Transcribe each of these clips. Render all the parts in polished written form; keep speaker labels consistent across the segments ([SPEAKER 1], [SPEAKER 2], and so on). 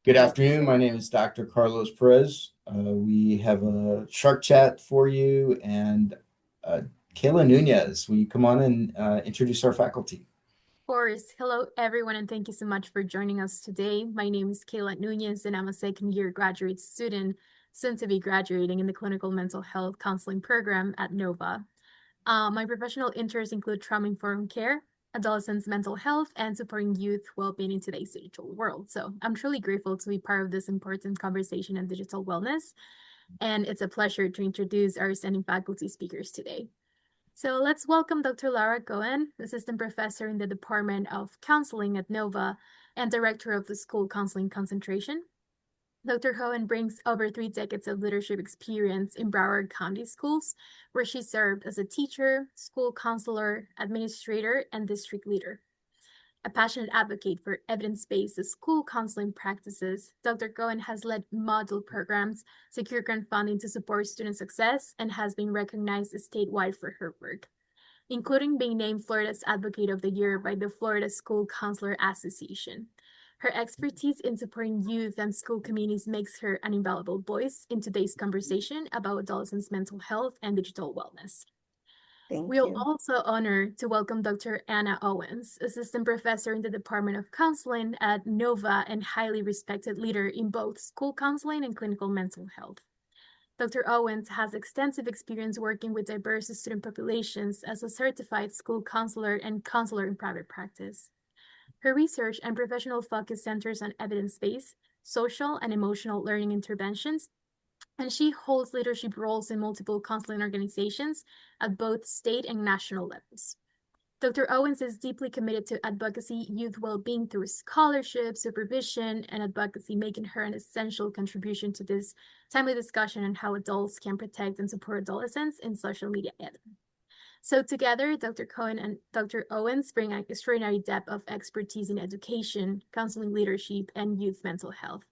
[SPEAKER 1] Good afternoon. My name is Dr. Carlos Perez. We have a Shark Chat for you, and uh, Kayla Nunez, will you come on and introduce our faculty?
[SPEAKER 2] Of course. Hello, everyone, and thank you so much for joining us today. My name is Kayla Nunez, and I'm a second-year graduate student, soon to be graduating in the Clinical Mental Health Counseling Program at NOVA. My professional interests include trauma-informed care, adolescents' mental health, and supporting youth well-being in today's digital world. So I'm truly grateful to be part of this important conversation on digital wellness, and it's a pleasure to introduce our standing faculty speakers today. So let's welcome Dr. Lara Cohen, Assistant Professor in the Department of Counseling at NOVA and Director of the School Counseling Concentration. Dr. Cohen brings over 3 decades of leadership experience in Broward County schools, where she served as a teacher, school counselor, administrator, and district leader. A passionate advocate for evidence-based school counseling practices, Dr. Cohen has led module programs, secured grant funding to support student success, and has been recognized statewide for her work, including being named Florida's Advocate of the Year by the Florida School Counselor Association. Her expertise in supporting youth and school communities makes her an invaluable voice in today's conversation about adolescents' mental health and digital wellness.
[SPEAKER 3] Thank
[SPEAKER 2] We'll
[SPEAKER 3] you.
[SPEAKER 2] also honor to welcome Dr. Anna Owens, Assistant Professor in the Department of Counseling at NOVA and highly respected leader in both school counseling and clinical mental health. Dr. Owens has extensive experience working with diverse student populations as a certified school counselor and counselor in private practice. Her research and professional focus centers on evidence-based, social, and emotional learning interventions, and she holds leadership roles in multiple counseling organizations at both state and national levels. Dr. Owens is deeply committed to advocacy, youth well-being through scholarship, supervision, and advocacy, making her an essential contribution to this timely discussion on how adults can protect and support adolescents in social media era. So together, Dr. Cohen and Dr. Owens bring an extraordinary depth of expertise in education, counseling leadership, and youth mental health.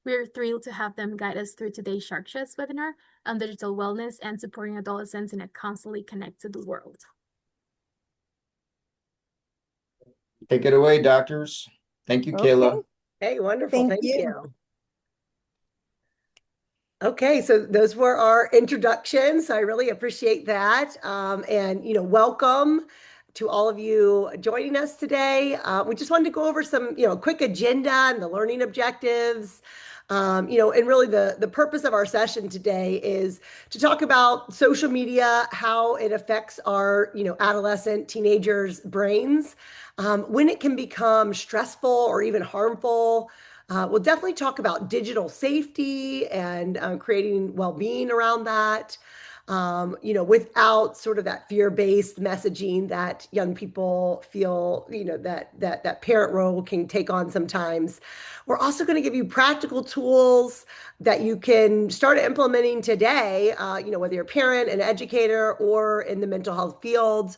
[SPEAKER 2] We're thrilled to have them guide us through today's Shark Chest webinar on digital wellness and supporting adolescents in a constantly connected world.
[SPEAKER 1] Take it away, doctors. Thank you, Kayla.
[SPEAKER 4] Hey, wonderful.
[SPEAKER 3] Thank
[SPEAKER 4] Thank
[SPEAKER 3] you.
[SPEAKER 4] you. Okay, so those were our introductions. I really appreciate that. Welcome to all of you joining us today. We just wanted to go over some, quick agenda and the learning objectives. And really the purpose of our session today is to talk about social media, how it affects our, adolescent teenagers' brains, when it can become stressful or even harmful. We'll definitely talk about digital safety and creating well-being around that, without sort of that fear-based messaging that young people feel, that parent role can take on sometimes. We're also going to give you practical tools that you can start implementing today, whether you're a parent, an educator, or in the mental health field.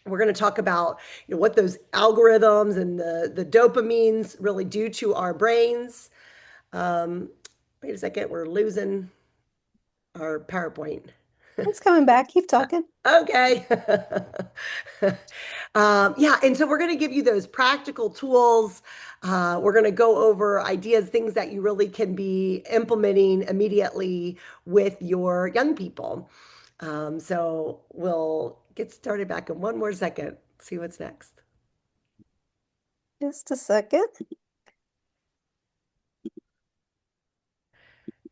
[SPEAKER 4] We're going to talk about what those algorithms and the dopamines really do to our brains. Wait a second, we're losing our PowerPoint.
[SPEAKER 3] It's coming back. Keep talking.
[SPEAKER 4] Okay. And so we're going to give you those practical tools. We're going to go over ideas, things that you really can be implementing immediately with your young people. So we'll get started back in one more second. See what's next.
[SPEAKER 3] Just a second.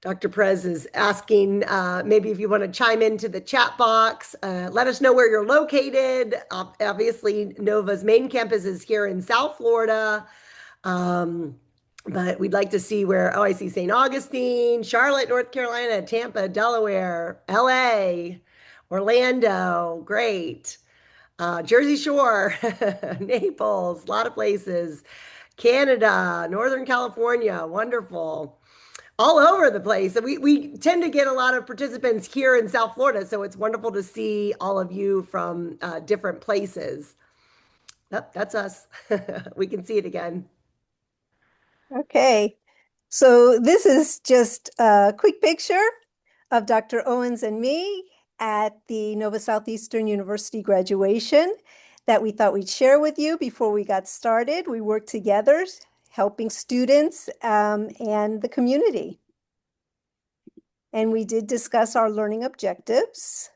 [SPEAKER 4] Dr. Perez is asking maybe if you want to chime into the chat box. Let us know where you're located. Obviously, NOVA's main campus is here in South Florida. But we'd like to see where, I see St. Augustine, Charlotte, North Carolina, Tampa, Delaware, LA, Orlando, great. Jersey Shore, Naples, a lot of places, Canada, Northern California, wonderful. All over the place. And we tend to get a lot of participants here in South Florida, so it's wonderful to see all of you from different places. Yep, that's us. We can see it again.
[SPEAKER 3] Okay. So this is just a quick picture of Dr. Owens and me at the Nova Southeastern University graduation that we thought we'd share with you before we got started. We worked together helping students and the community. And we did discuss our learning objectives.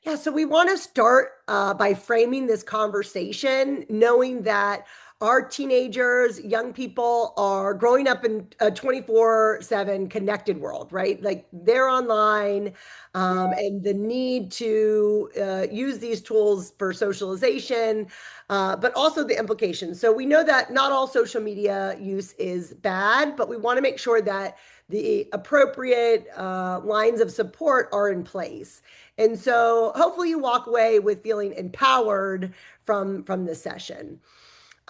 [SPEAKER 4] Yeah, so we want to start by framing this conversation, knowing that our teenagers, young people are growing up in a 24/7 connected world, right? Like they're online, and the need to use these tools for socialization, but also the implications. So we know that not all social media use is bad, but we want to make sure that the appropriate lines of support are in place. And so hopefully you walk away with feeling empowered from this session.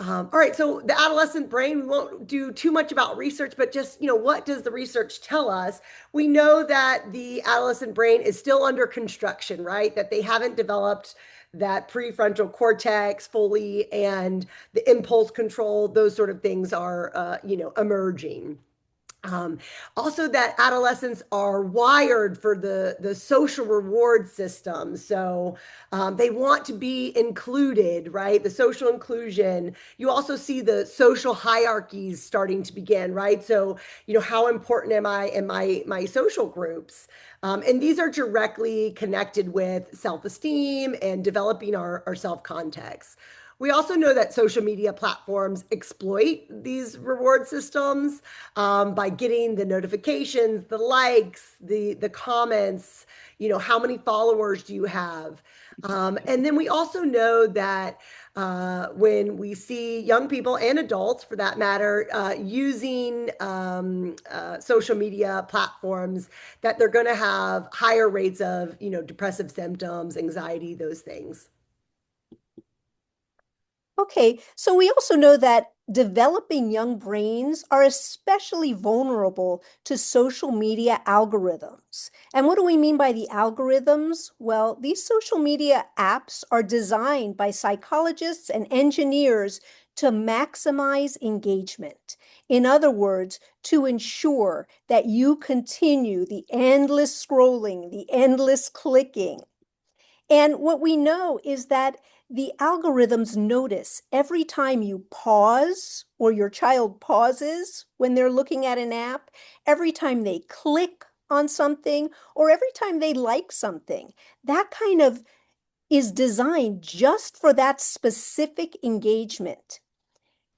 [SPEAKER 4] All right, so the adolescent brain, we won't do too much about research, but just, what does the research tell us? We know that the adolescent brain is still under construction, right? That they haven't developed that prefrontal cortex fully, and the impulse control, those sort of things are, emerging. Also, that adolescents are wired for the social reward system. So they want to be included, right? The social inclusion. You also see the social hierarchies starting to begin, right? So, how important am I in my social groups? And these are directly connected with self-esteem and developing our self-context. We also know that social media platforms exploit these reward systems by getting the notifications, the likes, the comments, how many followers do you have? And then we also know that when we see young people and adults, for that matter, using social media platforms, that they're going to have higher rates of, depressive symptoms, anxiety, those things.
[SPEAKER 3] Okay, so we also know that developing young brains are especially vulnerable to social media algorithms. And what do we mean by the algorithms? Well, these social media apps are designed by psychologists and engineers to maximize engagement. In other words, to ensure that you continue the endless scrolling, the endless clicking. And what we know is that the algorithms notice every time you pause or your child pauses when they're looking at an app, every time they click on something, or every time they like something. That kind of is designed just for that specific engagement.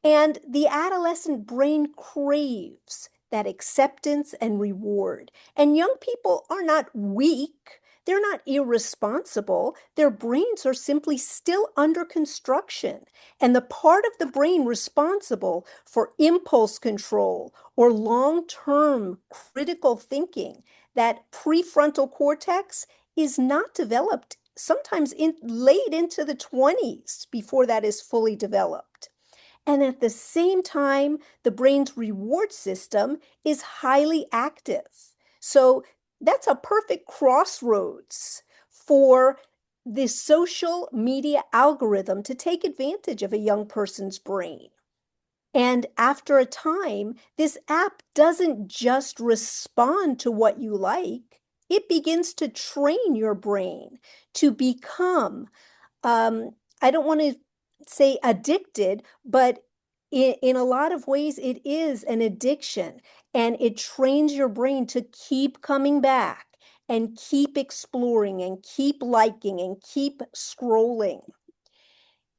[SPEAKER 3] And the adolescent brain craves that acceptance and reward. And young people are not weak. They're not irresponsible. Their brains are simply still under construction. And the part of the brain responsible for impulse control or long-term critical thinking, that prefrontal cortex, is not developed, sometimes late into the 20s before that is fully developed. And at the same time, the brain's reward system is highly active. So that's a perfect crossroads for the social media algorithm to take advantage of a young person's brain. And after a time, this app doesn't just respond to what you like, it begins to train your brain to become, I don't want to say addicted, but in a lot of ways, it is an addiction. And it trains your brain to keep coming back and keep exploring and keep liking and keep scrolling.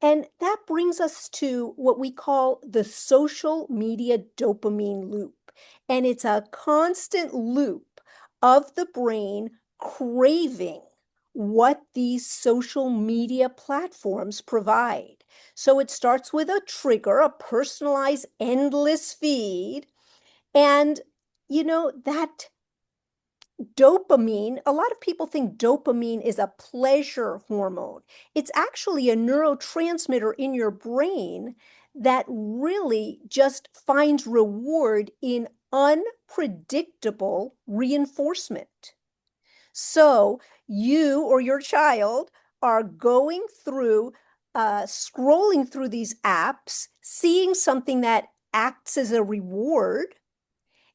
[SPEAKER 3] And that brings us to what we call the social media dopamine loop. And it's a constant loop of the brain craving what these social media platforms provide. So it starts with a trigger, a personalized, endless feed. And, that dopamine, a lot of people think dopamine is a pleasure hormone. It's actually a neurotransmitter in your brain that really just finds reward in unpredictable reinforcement. So you or your child are going through, scrolling through these apps, seeing something that acts as a reward,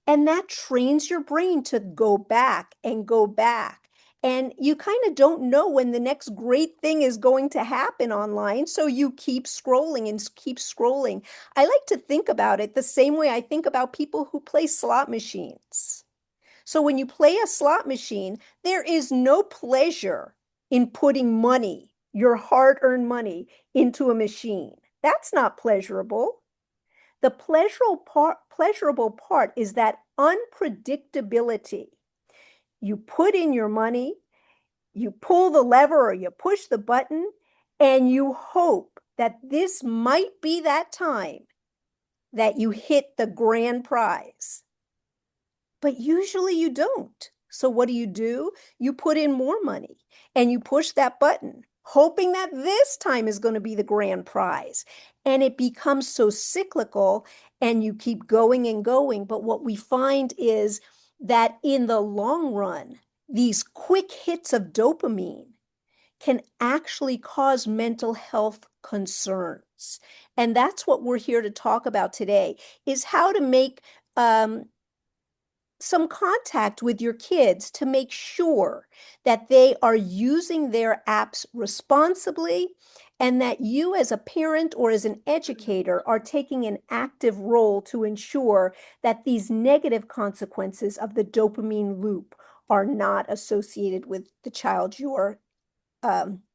[SPEAKER 3] and that trains your brain to go back and go back. And you kind of don't know when the next great thing is going to happen online. So you keep scrolling and keep scrolling. I like to think about it the same way I think about people who play slot machines. So when you play a slot machine, there is no pleasure in putting money, your hard-earned money, into a machine. That's not pleasurable. The pleasurable part is that unpredictability. You put in your money, you pull the lever or you push the button, and you hope that this might be that time that you hit the grand prize. But usually you don't. So what do? You put in more money and you push that button, hoping that this time is going to be the grand prize. And it becomes so cyclical and you keep going and going. But what we find is that in the long run, these quick hits of dopamine can actually cause mental health concerns. And that's what we're here to talk about today, is how to make some contact with your kids to make sure that they are using their apps responsibly and that you as a parent or as an educator are taking an active role to ensure that these negative consequences of the dopamine loop are not associated with the child you're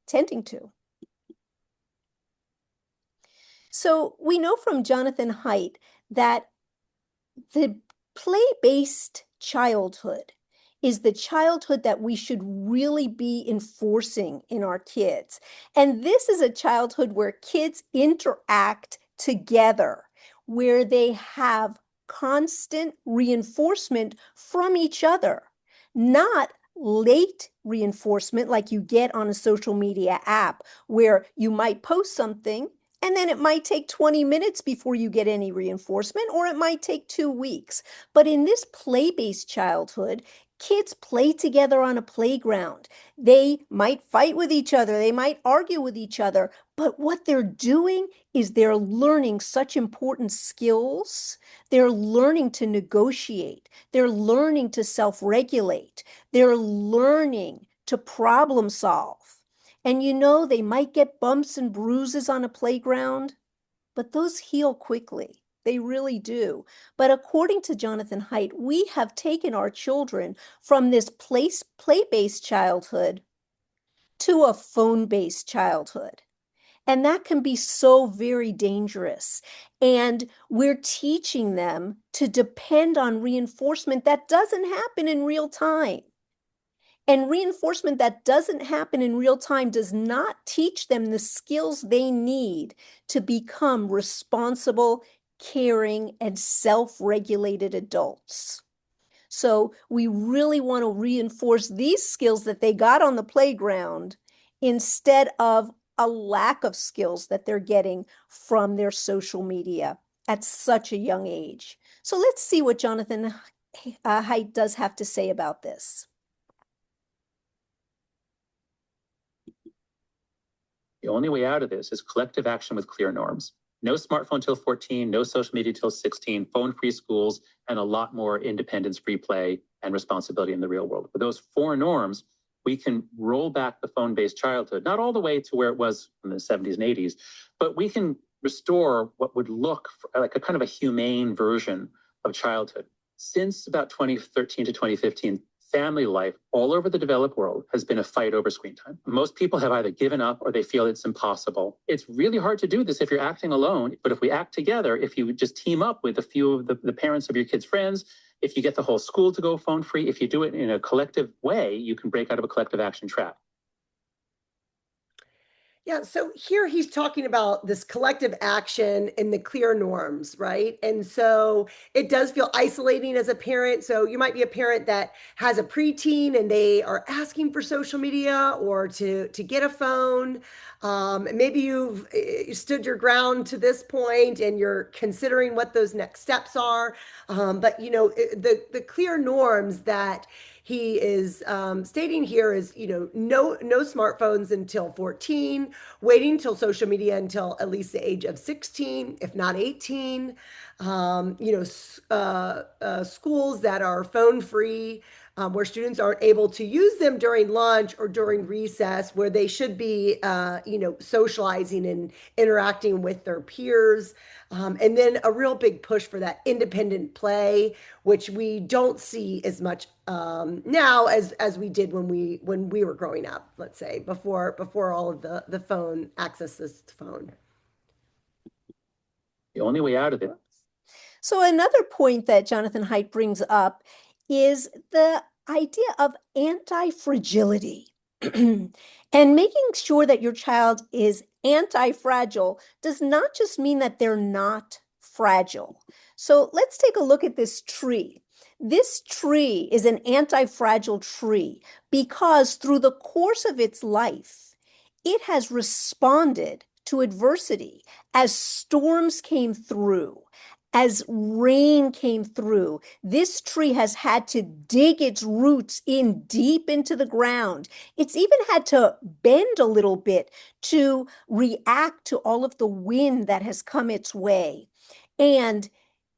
[SPEAKER 3] tending to. So we know from Jonathan Haidt that the play-based childhood is the childhood that we should really be enforcing in our kids. And this is a childhood where kids interact together, where they have constant reinforcement from each other, not late reinforcement like you get on a social media app where you might post something and then it might take 20 minutes before you get any reinforcement, or it might take 2 weeks. But in this play-based childhood, kids play together on a playground. They might fight with each other. They might argue with each other. But what they're doing is they're learning such important skills. They're learning to negotiate. They're learning to self-regulate. They're learning to problem solve. And they might get bumps and bruises on a playground, but those heal quickly. They really do. But according to Jonathan Haidt, we have taken our children from this play-based childhood to a phone-based childhood. And that can be so very dangerous. And we're teaching them to depend on reinforcement that doesn't happen in real time. And reinforcement that doesn't happen in real time does not teach them the skills they need to become responsible, caring, and self-regulated adults. So we really want to reinforce these skills that they got on the playground instead of a lack of skills that they're getting from their social media at such a young age. So let's see what Jonathan Haidt does have to say about this.
[SPEAKER 5] The only way out of this is collective action with clear norms. No smartphone till 14, no social media till 16, phone-free schools, and a lot more independence, free play, and responsibility in the real world. With those 4 norms, we can roll back the phone-based childhood, not all the way to where it was in the 70s and 80s, but we can restore what would look like a kind of a humane version of childhood. Since about 2013 to 2015, family life all over the developed world has been a fight over screen time. Most people have either given up or they feel it's impossible. It's really hard to do this if you're acting alone, but if we act together, if you just team up with a few of the parents of your kids' friends, if you get the whole school to go phone free, if you do it in a collective way, you can break out of a collective action trap.
[SPEAKER 4] Yeah, so here he's talking about this collective action and the clear norms, right? And so it does feel isolating as a parent. So you might be a parent that has a preteen and they are asking for social media or to get a phone. Maybe you've stood your ground to this point and you're considering what those next steps are. But the clear norms that he is stating here is, no smartphones until 14, waiting till social media until at least the age of 16, if not 18. Schools that are phone free where students aren't able to use them during lunch or during recess, where they should be, socializing and interacting with their peers. And then a real big push for that independent play, which we don't see as much now as we did when we were growing up, let's say, before all of the phone access this phone.
[SPEAKER 5] The only way out of it.
[SPEAKER 3] So another point that Jonathan Haidt brings up is the idea of anti-fragility. And making sure that your child is anti-fragile does not just mean that they're not fragile. So let's take a look at this tree. This tree is an anti-fragile tree because through the course of its life, it has responded to adversity as storms came through. As rain came through, this tree has had to dig its roots in deep into the ground. It's even had to bend a little bit to react to all of the wind that has come its way. And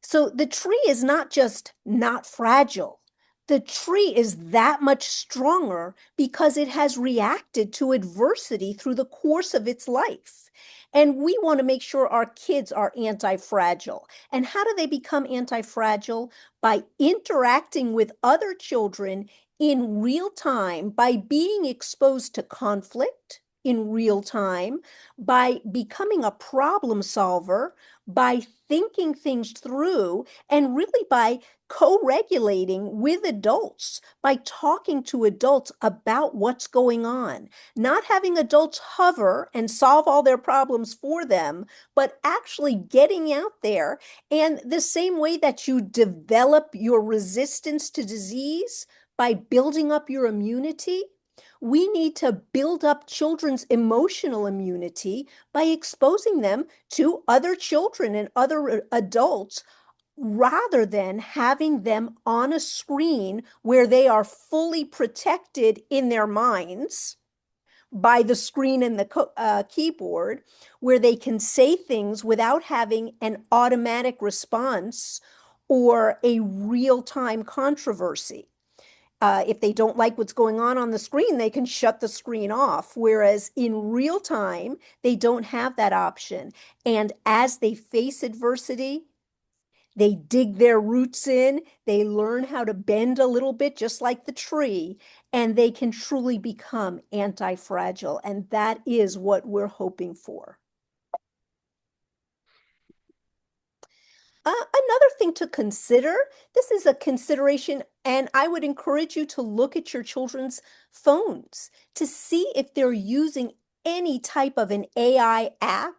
[SPEAKER 3] so the tree is not just not fragile. The tree is that much stronger because it has reacted to adversity through the course of its life. And we want to make sure our kids are anti-fragile. And how do they become anti-fragile? By interacting with other children in real time, by being exposed to conflict in real time, by becoming a problem solver, by thinking things through, and really by co-regulating with adults, by talking to adults about what's going on, not having adults hover and solve all their problems for them, but actually getting out there. And the same way that you develop your resistance to disease by building up your immunity, we need to build up children's emotional immunity by exposing them to other children and other adults rather than having them on a screen where they are fully protected in their minds by the screen and the keyboard, where they can say things without having an automatic response or a real-time controversy. If they don't like what's going on the screen, they can shut the screen off. Whereas in real time, they don't have that option. And as they face adversity, they dig their roots in, they learn how to bend a little bit, just like the tree, and they can truly become anti-fragile. And that is what we're hoping for. Another thing to consider, this is a consideration, and I would encourage you to look at your children's phones to see if they're using any type of an AI app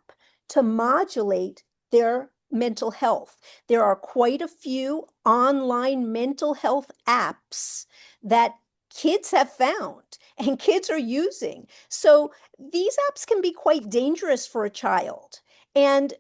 [SPEAKER 3] to modulate their mental health. There are quite a few online mental health apps that kids have found and kids are using. So these apps can be quite dangerous for a child. And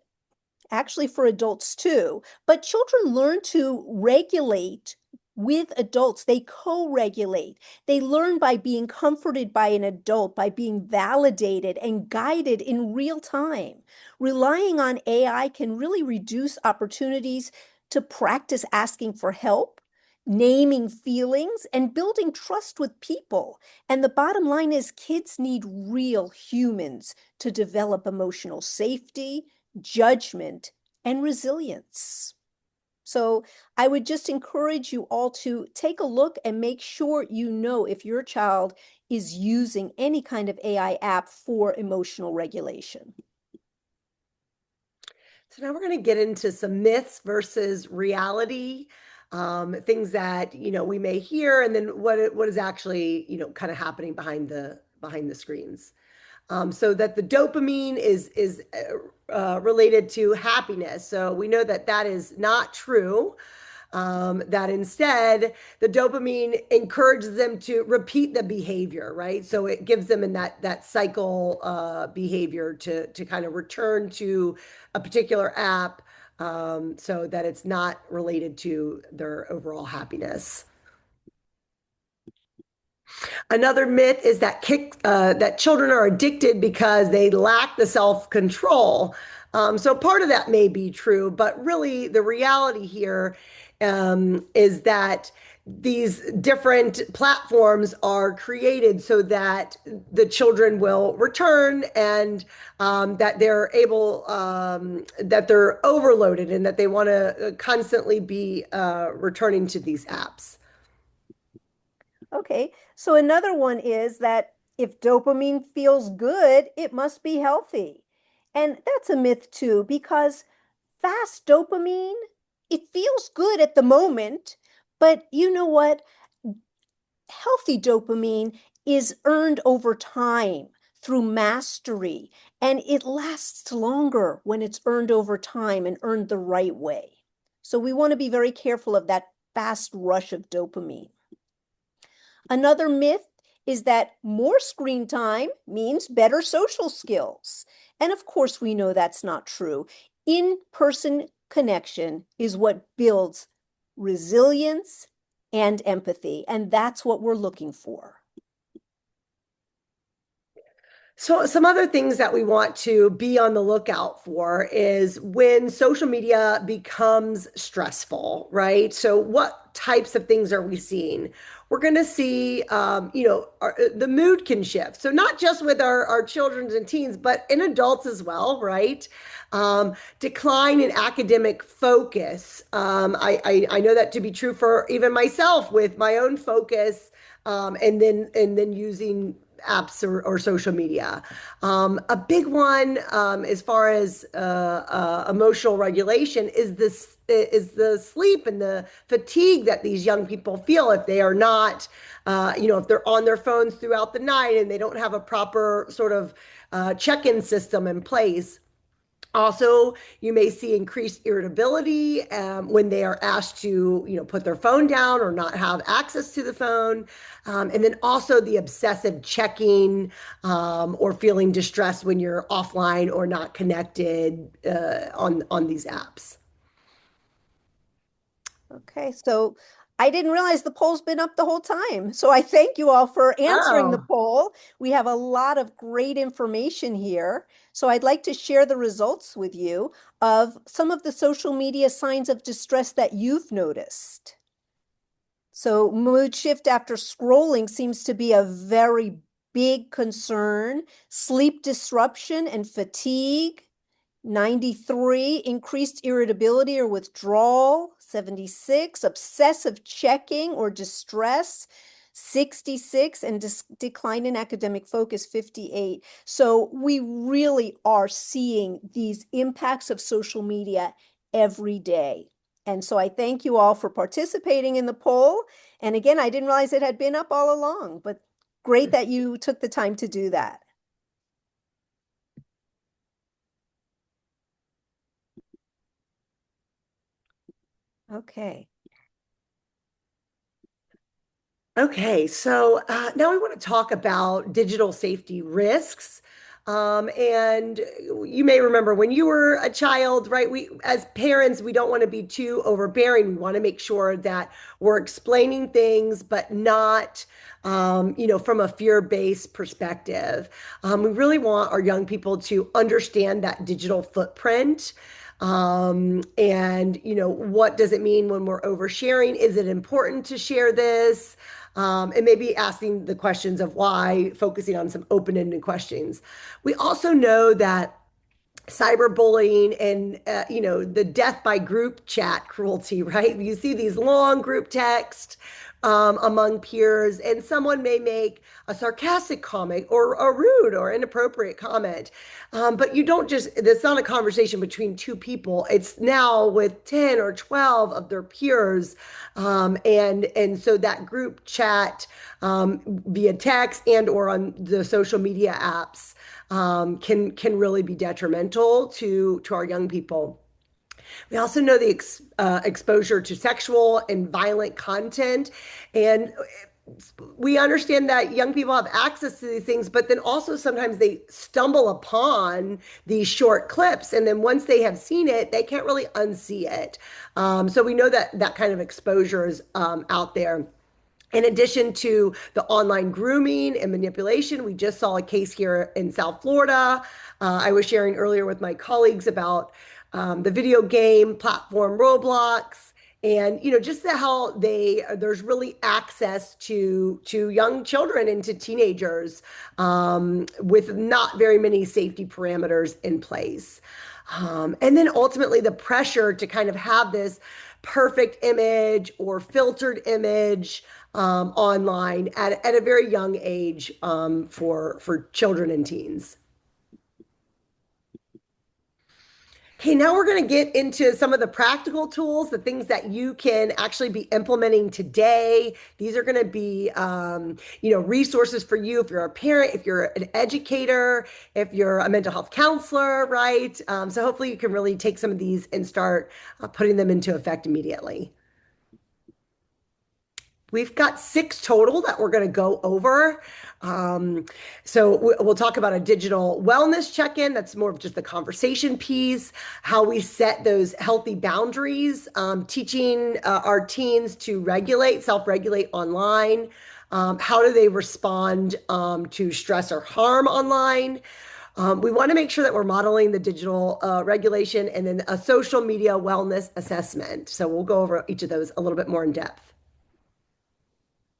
[SPEAKER 3] actually for adults too, but children learn to regulate with adults. They co-regulate. They learn by being comforted by an adult, by being validated and guided in real time. Relying on AI can really reduce opportunities to practice asking for help, naming feelings, and building trust with people. And the bottom line is kids need real humans to develop emotional safety, judgment, and resilience. So I would just encourage you all to take a look and make sure you know if your child is using any kind of AI app for emotional regulation.
[SPEAKER 4] So now we're going to get into some myths versus reality, things that, we may hear, and then what is actually, kind of happening behind the screens. So that the dopamine is related to happiness. So we know that is not true. That instead the dopamine encourages them to repeat the behavior, right? So it gives them in that cycle behavior to kind of return to a particular app, so that it's not related to their overall happiness. Another myth is that that children are addicted because they lack the self-control. So part of that may be true, but really the reality here is that these different platforms are created so that the children will return and that they're able, that they're overloaded and that they want to constantly be returning to these apps.
[SPEAKER 3] Okay, so another one is that if dopamine feels good, it must be healthy. And that's a myth too, because fast dopamine, it feels good at the moment, but you know what? Healthy dopamine is earned over time through mastery, and it lasts longer when it's earned over time and earned the right way. So we want to be very careful of that fast rush of dopamine. Another myth is that more screen time means better social skills. And of course, we know that's not true. In-person connection is what builds resilience and empathy, and that's what we're looking for.
[SPEAKER 4] So some other things that we want to be on the lookout for is when social media becomes stressful, right? So what types of things are we seeing? We're going to see, the mood can shift. So not just with our children and teens, but in adults as well, right? Decline in academic focus. I know that to be true for even myself with my own focus, and then using apps or social media. A big one, as far as emotional regulation is the sleep and the fatigue that these young people feel if they are not, if they're on their phones throughout the night and they don't have a proper sort of check-in system in place. Also, you may see increased irritability when they are asked to, put their phone down or not have access to the phone. And then also the obsessive checking or feeling distressed when you're offline or not connected on these apps.
[SPEAKER 3] Okay, so I didn't realize the poll's been up the whole time. So I thank you all for answering the
[SPEAKER 4] Oh,
[SPEAKER 3] poll. We have a lot of great information here. So I'd like to share the results with you of some of the social media signs of distress that you've noticed. So mood shift after scrolling seems to be a very big concern. Sleep disruption and fatigue. 93, increased irritability or withdrawal. 76, obsessive checking or distress. 66, and decline in academic focus. 58. So we really are seeing these impacts of social media every day. And so I thank you all for participating in the poll. And again, I didn't realize it had been up all along, but great that you took the time to do that. Okay.
[SPEAKER 4] okay. So now I want to talk about digital safety risks. And you may remember when you were a child, right? We, as parents, we don't want to be too overbearing. We want to make sure that we're explaining things, but not, from a fear-based perspective. We really want our young people to understand that digital footprint. And what does it mean when we're oversharing? Is it important to share this? And maybe asking the questions of why, focusing on some open-ended questions. We also know that cyberbullying and the death by group chat cruelty, right? You see these long group texts among peers, and someone may make a sarcastic comment or a rude or inappropriate comment. But you don't just, it's not a conversation between two people. It's now with 10 or 12 of their peers. And so that group chat via text and or on the social media apps can really be detrimental to our young people. We also know the exposure to sexual and violent content. And we understand that young people have access to these things, but then also sometimes they stumble upon these short clips. And then once they have seen it, they can't really unsee it. So we know that that kind of exposure is out there. In addition to the online grooming and manipulation, we just saw a case here in South Florida. I was sharing earlier with my colleagues about the video game platform Roblox and just how there's really access to young children and to teenagers with not very many safety parameters in place. And then ultimately the pressure to kind of have this perfect image or filtered image online at a very young age for children and teens. Okay, now we're going to get into some of the practical tools, the things that you can actually be implementing today. These are going to be, resources for you if you're a parent, if you're an educator, if you're a mental health counselor, right? So hopefully you can really take some of these and start putting them into effect immediately. We've got 6 total that we're going to go over. So we'll talk about a digital wellness check-in. That's more of just the conversation piece, how we set those healthy boundaries, teaching our teens to self-regulate online. How do they respond to stress or harm online? We want to make sure that we're modeling the digital regulation, and then a social media wellness assessment. So we'll go over each of those a little bit more in depth.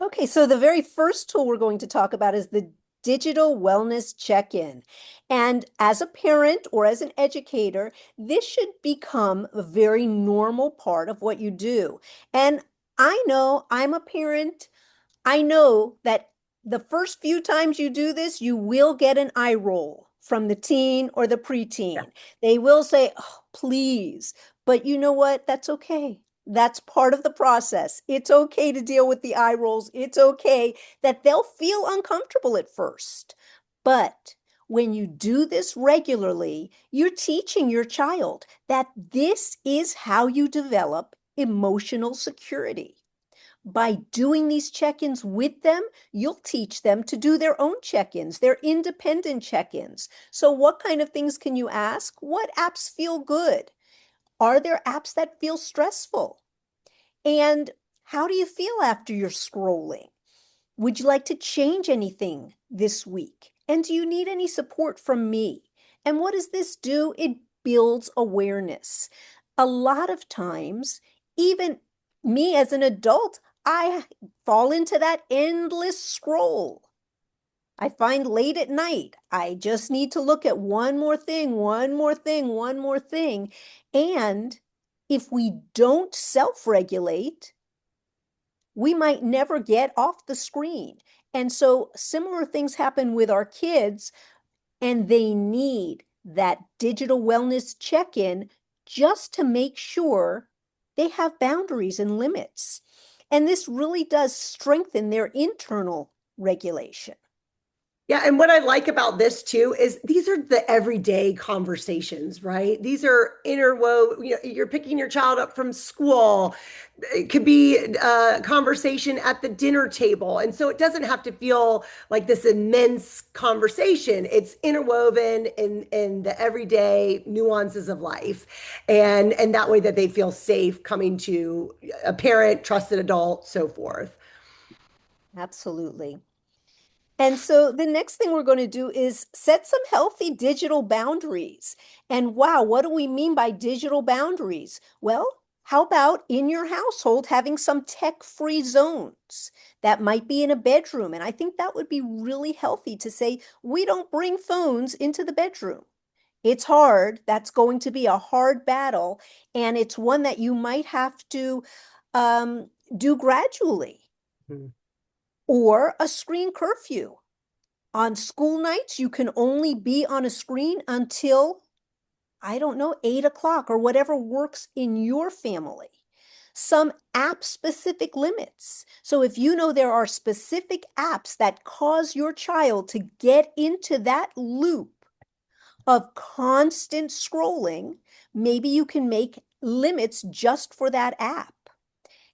[SPEAKER 3] Okay, so the very first tool we're going to talk about is the digital wellness check-in. And as a parent or as an educator, this should become a very normal part of what you do. And I know I'm a parent. I know that the first few times you do this, you will get an eye roll from the teen or the preteen. Yeah. They will say, oh, please. But you know what? That's okay. That's part of the process. It's okay to deal with the eye rolls. It's okay that they'll feel uncomfortable at first. But when you do this regularly, you're teaching your child that this is how you develop emotional security. By doing these check-ins with them, you'll teach them to do their own check-ins, their independent check-ins. So what kind of things can you ask? What apps feel good? Are there apps that feel stressful? And how do you feel after you're scrolling? Would you like to change anything this week? And do you need any support from me? And what does this do? It builds awareness. A lot of times, even me as an adult, I fall into that endless scroll. I find late at night, I just need to look at one more thing, one more thing, one more thing. And if we don't self-regulate, we might never get off the screen. And so similar things happen with our kids, and they need that digital wellness check-in just to make sure they have boundaries and limits. And this really does strengthen their internal regulation.
[SPEAKER 4] Yeah, and what I like about this too is these are the everyday conversations, right? These are interwoven. You're picking your child up from school. It could be a conversation at the dinner table. And so it doesn't have to feel like this immense conversation. It's interwoven in the everyday nuances of life. And that way that they feel safe coming to a parent, trusted adult, so forth.
[SPEAKER 3] Absolutely. And so the next thing we're going to do is set some healthy digital boundaries. And wow, what do we mean by digital boundaries? Well, how about in your household having some tech-free zones? That might be in a bedroom. And I think that would be really healthy to say, we don't bring phones into the bedroom. It's hard. That's going to be a hard battle. And it's one that you might have to do gradually. Mm-hmm. Or a screen curfew. On school nights, you can only be on a screen until, 8 o'clock or whatever works in your family. Some app-specific limits. So if you know there are specific apps that cause your child to get into that loop of constant scrolling, maybe you can make limits just for that app.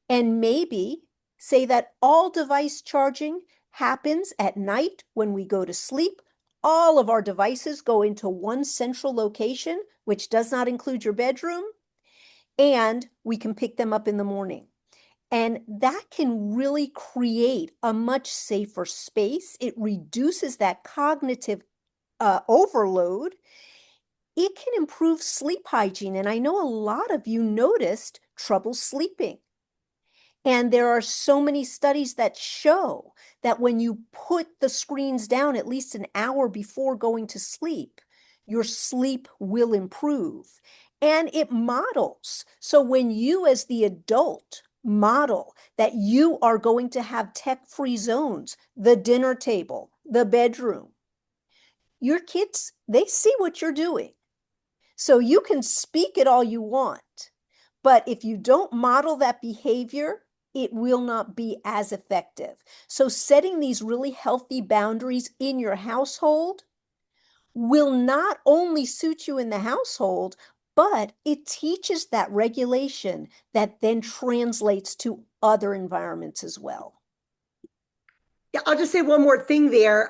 [SPEAKER 3] And maybe say that all device charging happens at night when we go to sleep. All of our devices go into one central location, which does not include your bedroom, and we can pick them up in the morning. And that can really create a much safer space. It reduces that cognitive overload. It can improve sleep hygiene. And I know a lot of you noticed trouble sleeping. And there are so many studies that show that when you put the screens down at least an hour before going to sleep, your sleep will improve. And it models. So when you, as the adult, model that you are going to have tech-free zones, the dinner table, the bedroom, your kids, they see what you're doing. So you can speak it all you want, but if you don't model that behavior, it will not be as effective. So setting these really healthy boundaries in your household will not only suit you in the household, but it teaches that regulation that then translates to other environments as well.
[SPEAKER 4] Yeah, I'll just say one more thing there.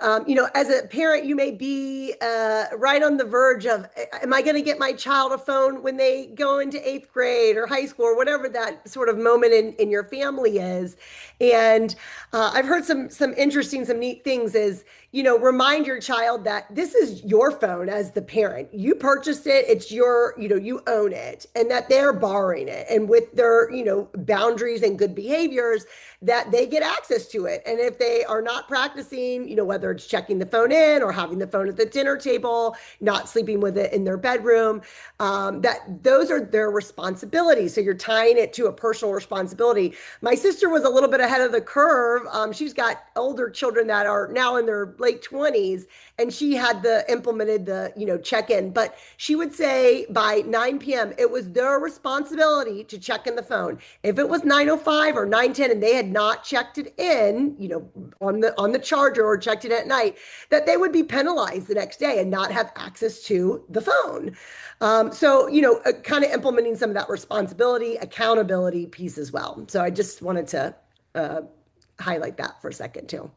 [SPEAKER 4] As a parent, you may be right on the verge of, am I going to get my child a phone when they go into 8th grade or high school or whatever that sort of moment in your family is? And I've heard some interesting, some neat things is, remind your child that this is your phone as the parent. You purchased it. It's your, you own it, and that they're borrowing it. And with their, boundaries and good behaviors, that they get access to it. And if they are not practicing, whether it's checking the phone in or having the phone at the dinner table, not sleeping with it in their bedroom, that those are their responsibilities. So you're tying it to a personal responsibility. My sister was a little bit ahead of the curve. She's got older children that are now in their late 20s, and she had implemented the, check-in. But she would say by 9 p.m., it was their responsibility to check in the phone. If it was 9:05 or 9:10 and they had not checked it in, on the charger or checked it at night, that they would be penalized the next day and not have access to the phone. So, kind of implementing some of that responsibility, accountability piece as well. So I just wanted to highlight that for a second too.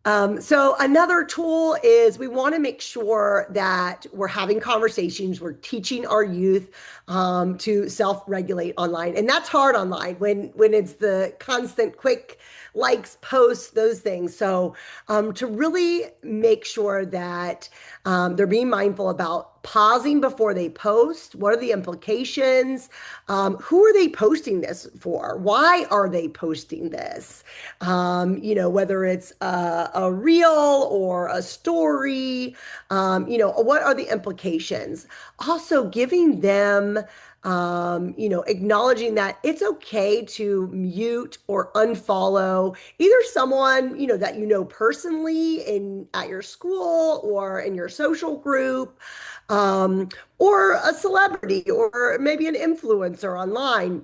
[SPEAKER 4] So another tool is we want to make sure that we're having conversations, we're teaching our youth to self-regulate online. And that's hard online when it's the constant quick likes, posts, those things. So to really make sure that they're being mindful about pausing before they post. What are the implications? Who are they posting this for? Why are they posting this? Whether it's a reel or a story, what are the implications? Also giving them acknowledging that it's okay to mute or unfollow either someone, that personally at your school or in your social group, or a celebrity or maybe an influencer online.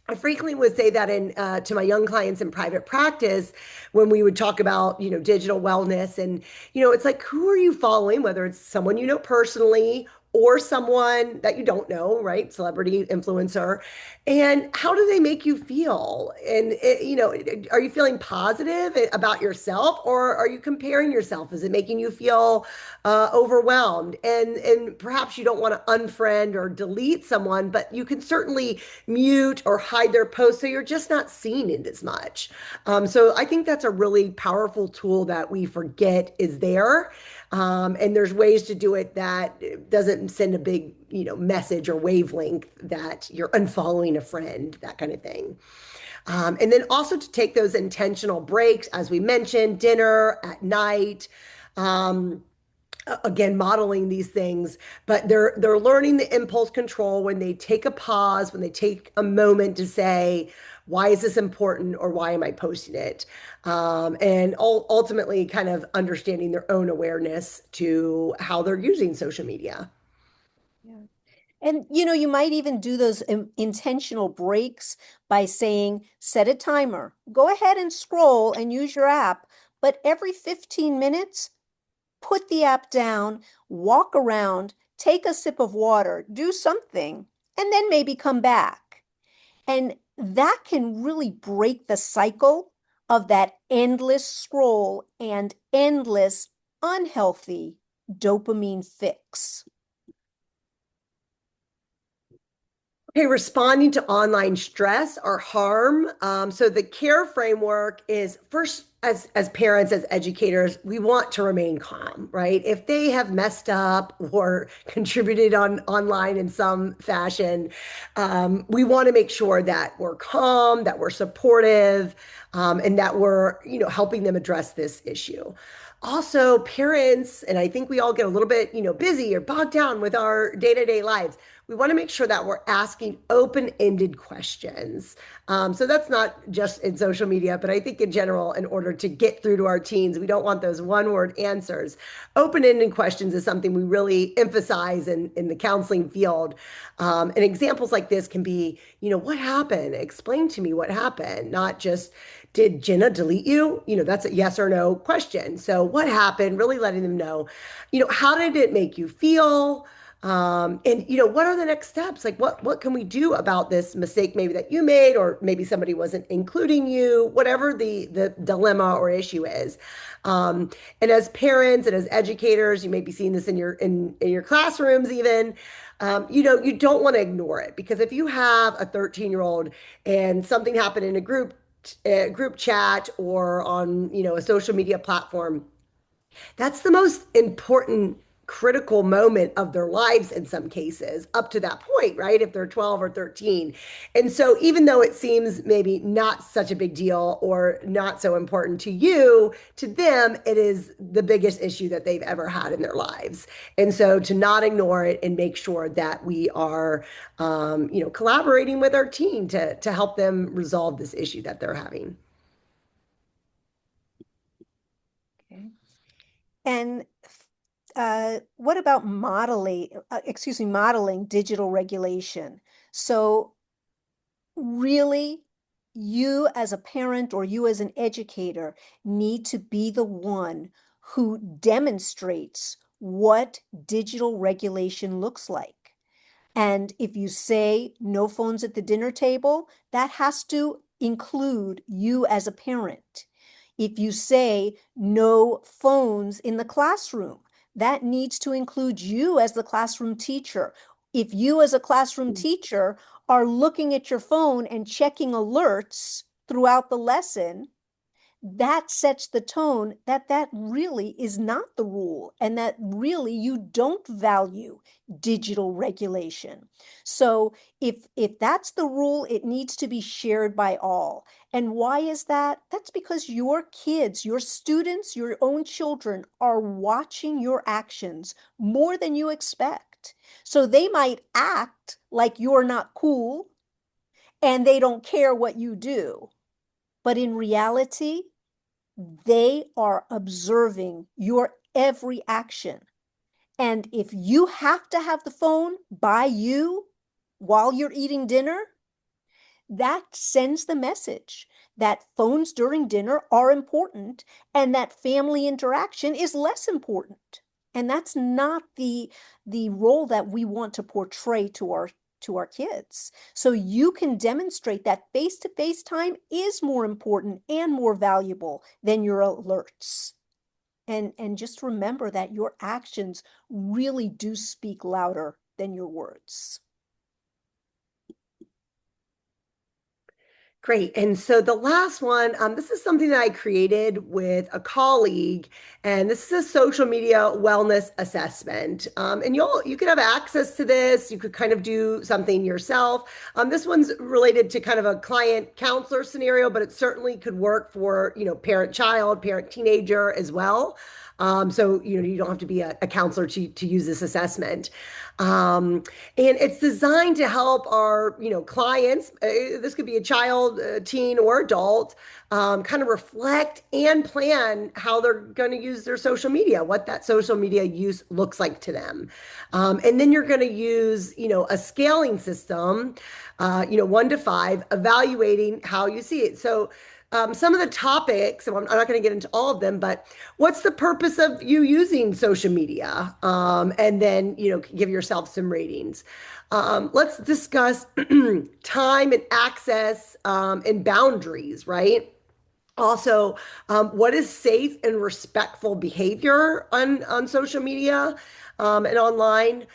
[SPEAKER 4] I frequently would say that to my young clients in private practice when we would talk about, digital wellness and, it's like, who are you following? Whether it's someone personally or someone that you don't know, right? Celebrity, influencer. And how do they make you feel? And, are you feeling positive about yourself, or are you comparing yourself? Is it making you feel overwhelmed? And perhaps you don't want to unfriend or delete someone, but you can certainly mute or hide their posts so you're just not seeing it as much. So I think that's a really powerful tool that we forget is there. And there's ways to do it that doesn't send a big, message or wavelength that you're unfollowing a friend, that kind of thing. And then also to take those intentional breaks, as we mentioned, dinner at night, again, modeling these things, but they're learning the impulse control when they take a pause, when they take a moment to say, why is this important, or why am I posting it? And ultimately kind of understanding their own awareness to how they're using social media.
[SPEAKER 3] Yeah. And, you might even do those intentional breaks by saying, set a timer, go ahead and scroll and use your app, but every 15 minutes, put the app down, walk around, take a sip of water, do something, and then maybe come back. And that can really break the cycle of that endless scroll and endless unhealthy dopamine fix.
[SPEAKER 4] Okay, responding to online stress or harm. So the CARE framework is first, as parents, as educators, we want to remain calm, right? If they have messed up or contributed online in some fashion, we want to make sure that we're calm, that we're supportive, and that we're, helping them address this issue. Also, parents, and I think we all get a little bit, busy or bogged down with our day-to-day lives. We want to make sure that we're asking open-ended questions. So that's not just in social media, but I think in general, in order to get through to our teens, we don't want those one-word answers. Open-ended questions is something we really emphasize in the counseling field. And examples like this can be, what happened? Explain to me what happened, not just, did Jenna delete you? That's a yes or no question. So what happened? Really letting them know, how did it make you feel? And what are the next steps? Like what can we do about this mistake maybe that you made, or maybe somebody wasn't including you, whatever the dilemma or issue is. And as parents and as educators, you may be seeing this in your classrooms even. You don't want to ignore it, because if you have a 13-year-old and something happened in a group chat or on a social media platform, that's the most important critical moment of their lives in some cases up to that point, right? If they're 12 or 13. And so even though it seems maybe not such a big deal or not so important to you, to them, it is the biggest issue that they've ever had in their lives. And so to not ignore it and make sure that we are, collaborating with our team to help them resolve this issue that they're having.
[SPEAKER 3] Okay. And what about modeling digital regulation? So really, you as a parent or you as an educator need to be the one who demonstrates what digital regulation looks like. And if you say no phones at the dinner table, that has to include you as a parent. If you say no phones in the classroom, that needs to include you as the classroom teacher. If you as a classroom teacher are looking at your phone and checking alerts throughout the lesson, that sets the tone that really is not the rule, and that really you don't value digital regulation. So if that's the rule, it needs to be shared by all. And why is that? That's because your kids, your students, your own children are watching your actions more than you expect. So they might act like you're not cool and they don't care what you do. But in reality, they are observing your every action. And if you have to have the phone by you while you're eating dinner, that sends the message that phones during dinner are important and that family interaction is less important. And that's not the role that we want to portray to our kids. So you can demonstrate that face-to-face time is more important and more valuable than your alerts. And just remember that your actions really do speak louder than your words.
[SPEAKER 4] Great. And so the last one, this is something that I created with a colleague, and this is a social media wellness assessment. And you could have access to this. You could kind of do something yourself. This one's related to kind of a client counselor scenario, but it certainly could work for, parent-child, parent-teenager as well. So, you don't have to be a counselor to use this assessment. And it's designed to help our, clients, this could be a child, teen, or adult, kind of reflect and plan how they're going to use their social media, what that social media use looks like to them. And then you're going to use, a scaling system, 1 to 5, evaluating how you see it. So some of the topics, and I'm not going to get into all of them, but what's the purpose of you using social media? And then, give yourself some ratings. Let's discuss time and access and boundaries, right? Also, what is safe and respectful behavior on social media and online?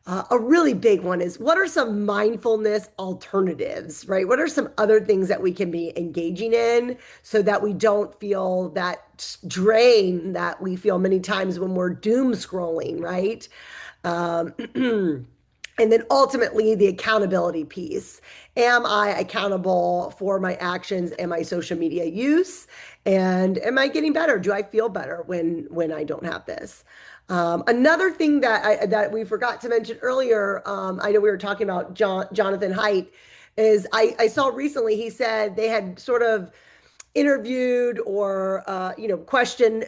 [SPEAKER 4] A really big one is, what are some mindfulness alternatives, right? What are some other things that we can be engaging in so that we don't feel that drain that we feel many times when we're doom scrolling, right? Um, and then ultimately the accountability piece. Am I accountable for my actions and my social media use? And am I getting better? Do I feel better when I don't have this? Another thing that we forgot to mention earlier, I know we were talking about Jonathan Haidt, is I saw recently he said they had sort of interviewed or questioned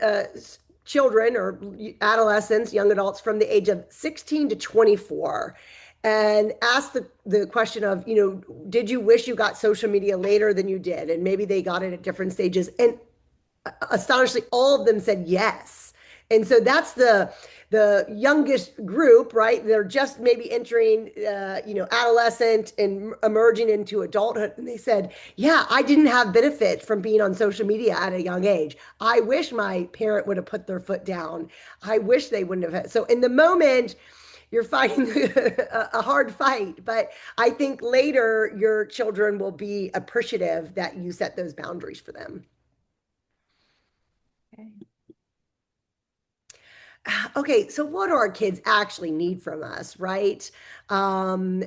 [SPEAKER 4] children or adolescents, young adults from the age of 16 to 24, and asked the question of, did you wish you got social media later than you did? And maybe they got it at different stages. And astonishingly, all of them said yes. And so that's the youngest group, right? They're just maybe entering, adolescent and emerging into adulthood. And they said, yeah, I didn't have benefit from being on social media at a young age. I wish my parent would have put their foot down. I wish they wouldn't have. So in the moment, you're fighting a hard fight, but I think later your children will be appreciative that you set those boundaries for them. Okay, so what do our kids actually need from us, right? And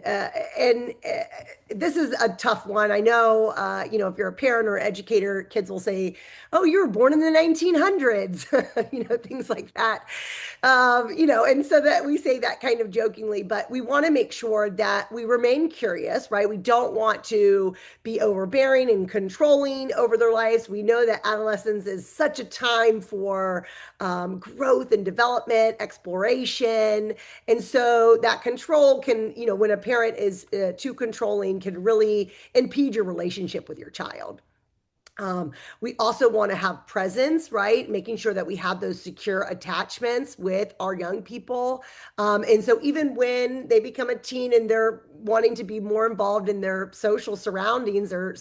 [SPEAKER 4] this is a tough one. I know, if you're a parent or educator, kids will say, "Oh, you were born in the 1900s," things like that. And so that we say that kind of jokingly, but we want to make sure that we remain curious, right? We don't want to be overbearing and controlling over their lives. We know that adolescence is such a time for growth and development, exploration. And so that control can, when a parent is too controlling, can really impede your relationship with your child. We also want to have presence, right? Making sure that we have those secure attachments with our young people. And so even when they become a teen and they're wanting to be more involved in their social surroundings or,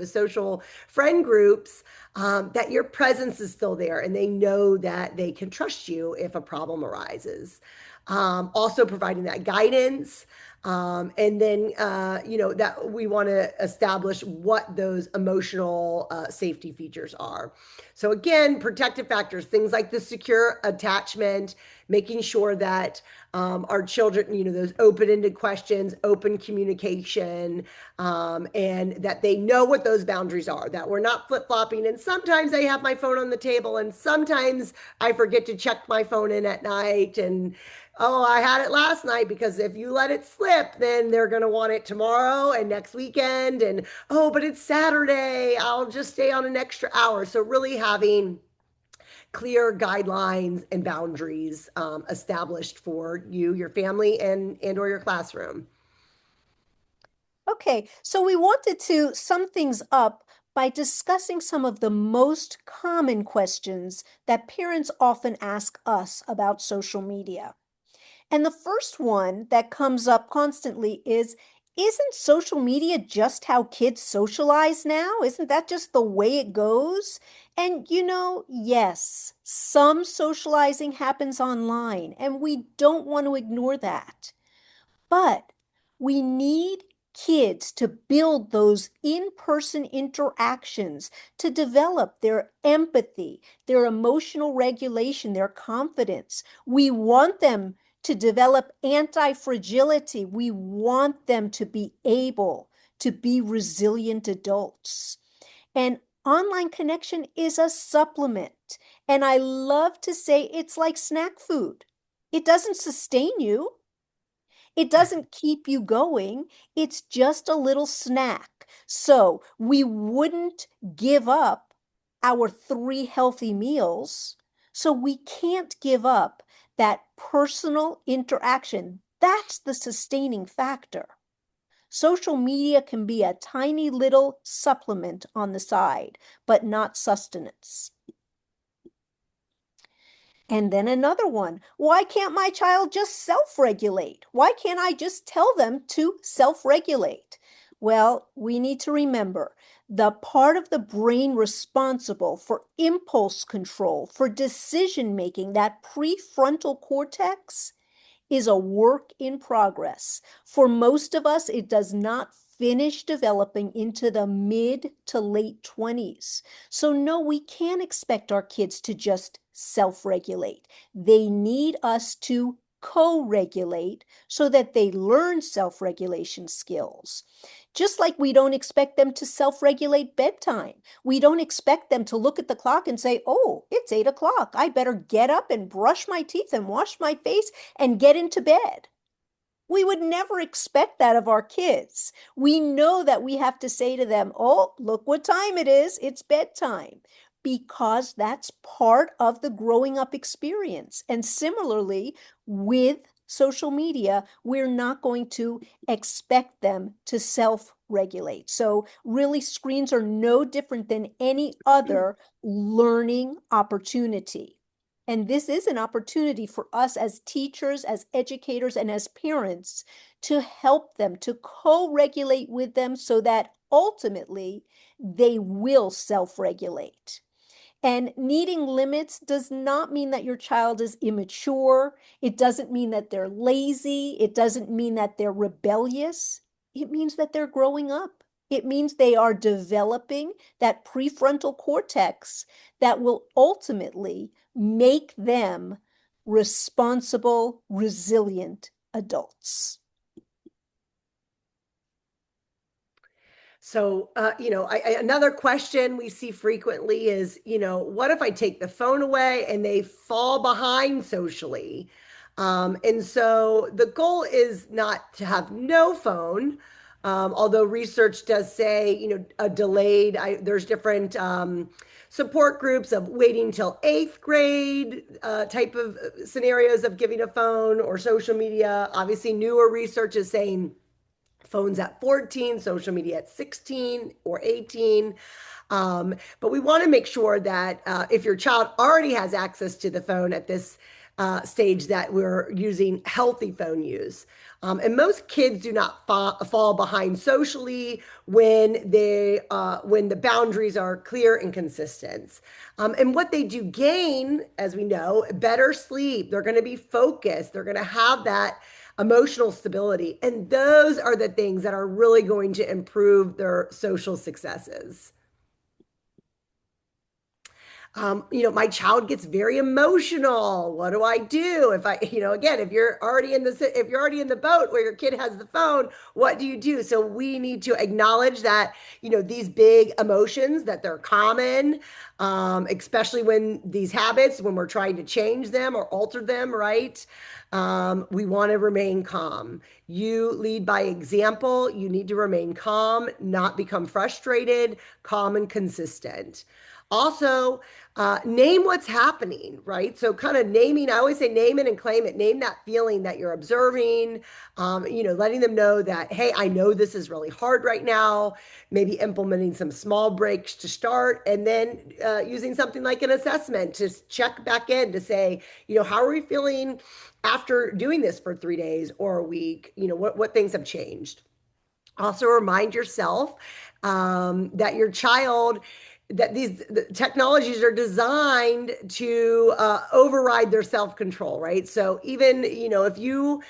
[SPEAKER 4] social friend groups, that your presence is still there and they know that they can trust you if a problem arises. Also providing that guidance. And then, that we want to establish what those emotional safety features are. So again, protective factors, things like the secure attachment, making sure that our children, those open-ended questions, open communication, and that they know what those boundaries are, that we're not flip-flopping. And sometimes I have my phone on the table and sometimes I forget to check my phone in at night. And oh, I had it last night, because if you let it slip, then they're going to want it tomorrow and next weekend. And, oh, but it's Saturday, I'll just stay on an extra hour. So really having clear guidelines and boundaries established for you, your family, and or your classroom.
[SPEAKER 3] Okay, so we wanted to sum things up by discussing some of the most common questions that parents often ask us about social media. And the first one that comes up constantly is, isn't social media just how kids socialize now? Isn't that just the way it goes? And yes, some socializing happens online, and we don't want to ignore that. But we need kids to build those in-person interactions, to develop their empathy, their emotional regulation, their confidence. We want them to develop anti-fragility. We want them to be able to be resilient adults. And online connection is a supplement. And I love to say it's like snack food. It doesn't sustain you. It doesn't keep you going. It's just a little snack. So we wouldn't give up our 3 healthy meals. So we can't give up that personal interaction. That's the sustaining factor. Social media can be a tiny little supplement on the side, but not sustenance. And then another one, why can't my child just self-regulate? Why can't I just tell them to self-regulate? Well, we need to remember the part of the brain responsible for impulse control, for decision making, that prefrontal cortex, is a work in progress. For most of us, it does not finish developing into the mid to late 20s. So no, we can't expect our kids to just self-regulate. They need us to co-regulate so that they learn self-regulation skills. Just like we don't expect them to self-regulate bedtime. We don't expect them to look at the clock and say, oh, it's 8 o'clock. I better get up and brush my teeth and wash my face and get into bed. We would never expect that of our kids. We know that we have to say to them, oh, look what time it is. It's bedtime. Because that's part of the growing up experience. And similarly, with social media, we're not going to expect them to self-regulate. So really, screens are no different than any other learning opportunity. And this is an opportunity for us as teachers, as educators, and as parents to help them, to co-regulate with them so that ultimately they will self-regulate. And needing limits does not mean that your child is immature. It doesn't mean that they're lazy. It doesn't mean that they're rebellious. It means that they're growing up. It means they are developing that prefrontal cortex that will ultimately make them responsible, resilient adults.
[SPEAKER 4] So, another question we see frequently is, what if I take the phone away and they fall behind socially? And so the goal is not to have no phone, although research does say, a delayed, there's different support groups of waiting till 8th grade type of scenarios of giving a phone or social media. Obviously, newer research is saying phones at 14, social media at 16 or 18. But we want to make sure that if your child already has access to the phone at this stage, that we're using healthy phone use. And most kids do not fall behind socially when the boundaries are clear and consistent. And what they do gain, as we know, better sleep. They're going to be focused. They're going to have that emotional stability. And those are the things that are really going to improve their social successes. My child gets very emotional. What do I do? If if you're already in the boat where your kid has the phone, what do you do? So we need to acknowledge that, these big emotions, that they're common, especially when these habits, when we're trying to change them or alter them, right? We want to remain calm. You lead by example. You need to remain calm, not become frustrated, calm and consistent. Also, name what's happening, right? So kind of naming, I always say name it and claim it. Name that feeling that you're observing, letting them know that, hey, I know this is really hard right now, maybe implementing some small breaks to start, and then using something like an assessment to check back in to say, how are we feeling after doing this for 3 days or a week? What things have changed? Also remind yourself that your child, that these technologies are designed to override their self-control, right? So even, if you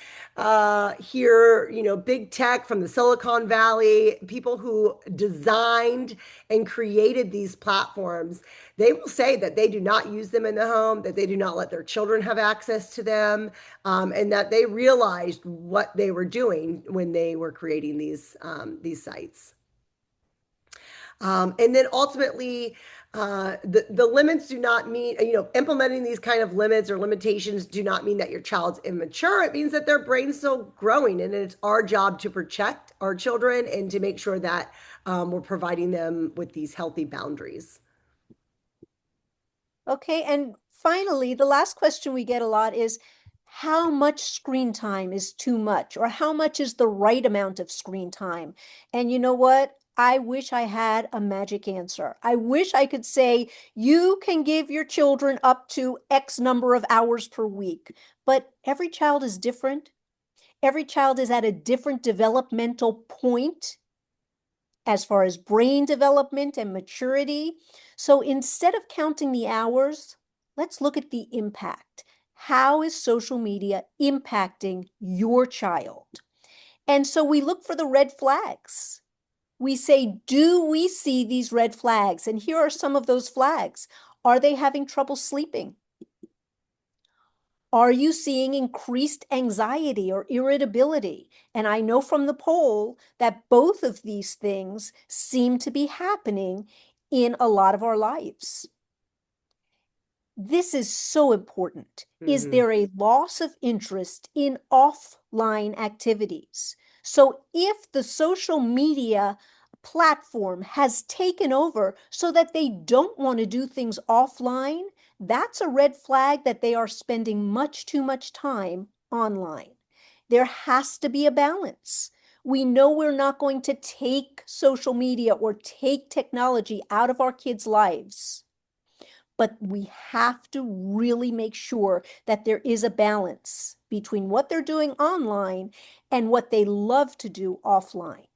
[SPEAKER 4] hear, big tech from the Silicon Valley, people who designed and created these platforms, they will say that they do not use them in the home, that they do not let their children have access to them, and that they realized what they were doing when they were creating these sites. And then ultimately, the limits do not mean, implementing these kind of limits or limitations do not mean that your child's immature. It means that their brain's still growing, and it's our job to protect our children and to make sure that we're providing them with these healthy boundaries.
[SPEAKER 3] Okay, and finally, the last question we get a lot is, how much screen time is too much, or how much is the right amount of screen time? And you know what? I wish I had a magic answer. I wish I could say, you can give your children up to X number of hours per week, but every child is different. Every child is at a different developmental point as far as brain development and maturity. So instead of counting the hours, let's look at the impact. How is social media impacting your child? And so we look for the red flags. We say, do we see these red flags? And here are some of those flags. Are they having trouble sleeping? Are you seeing increased anxiety or irritability? And I know from the poll that both of these things seem to be happening in a lot of our lives. This is so important. Is there a loss of interest in offline activities? So if the social media platform has taken over so that they don't want to do things offline, that's a red flag that they are spending much too much time online. There has to be a balance. We know we're not going to take social media or take technology out of our kids' lives, but we have to really make sure that there is a balance between what they're doing online and what they love to do offline.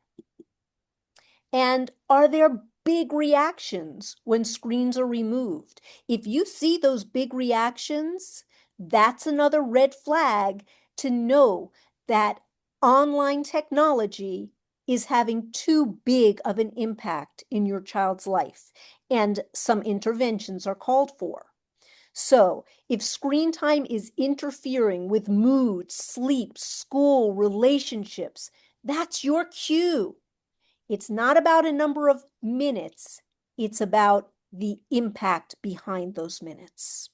[SPEAKER 3] And are there big reactions when screens are removed? If you see those big reactions, that's another red flag to know that online technology is having too big of an impact in your child's life, and some interventions are called for. So if screen time is interfering with mood, sleep, school, relationships, that's your cue. It's not about a number of minutes, it's about the impact behind those minutes.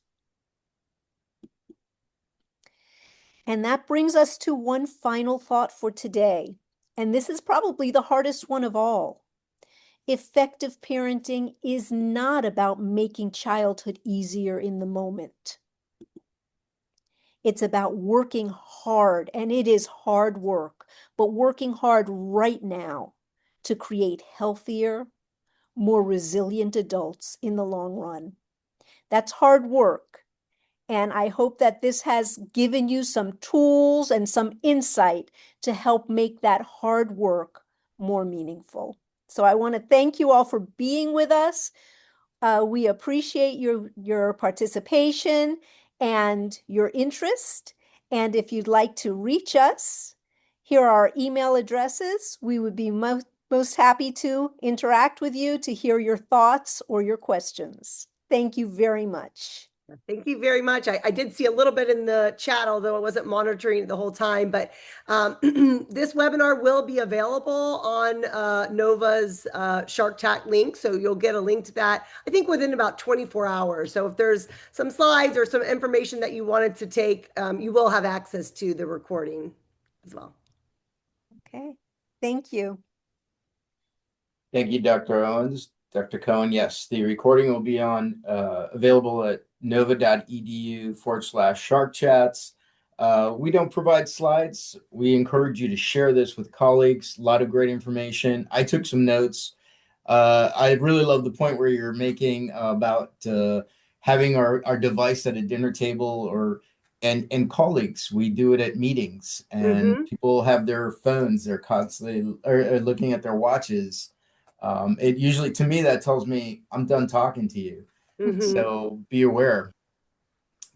[SPEAKER 3] And that brings us to one final thought for today. And this is probably the hardest one of all. Effective parenting is not about making childhood easier in the moment. It's about working hard, and it is hard work, but working hard right now to create healthier, more resilient adults in the long run. That's hard work. And I hope that this has given you some tools and some insight to help make that hard work more meaningful. So I want to thank you all for being with us. We appreciate your participation and your interest. And if you'd like to reach us, here are our email addresses. We would be most happy to interact with you to hear your thoughts or your questions. Thank you very much.
[SPEAKER 4] Thank you very much. I did see a little bit in the chat, although I wasn't monitoring it the whole time, but this webinar will be available on Nova's Shark Tank link. So you'll get a link to that, I think, within about 24 hours. So if there's some slides or some information that you wanted to take, you will have access to the recording as well.
[SPEAKER 3] Okay, thank you.
[SPEAKER 1] Thank you, Dr. Owens. Dr. Cohen, yes, the recording will be on available at nova.edu/Shark Chats. We don't provide slides. We encourage you to share this with colleagues. A lot of great information. I took some notes. I really love the point where you're making about having our device at a dinner table and colleagues. We do it at meetings, and people have their phones. They're constantly looking at their watches. It usually, to me, that tells me I'm done talking to you. So be aware.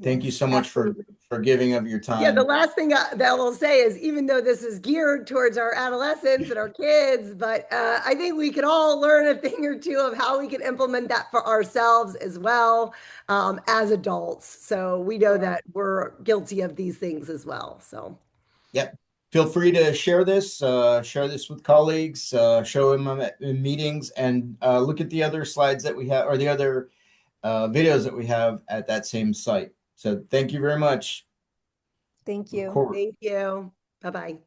[SPEAKER 1] Thank you so much for giving of your time.
[SPEAKER 4] Yeah, the last thing that I'll say is, even though this is geared towards our adolescents and our kids, but I think we can all learn a thing or two of how we can implement that for ourselves as well as adults. So we know that we're guilty of these things as well. So,
[SPEAKER 1] yep. Feel free to share this with colleagues, show them in meetings, and look at the other slides that we have, or the other videos that we have at that same site. So thank you very much.
[SPEAKER 3] Thank you.
[SPEAKER 4] Thank you. Bye-bye.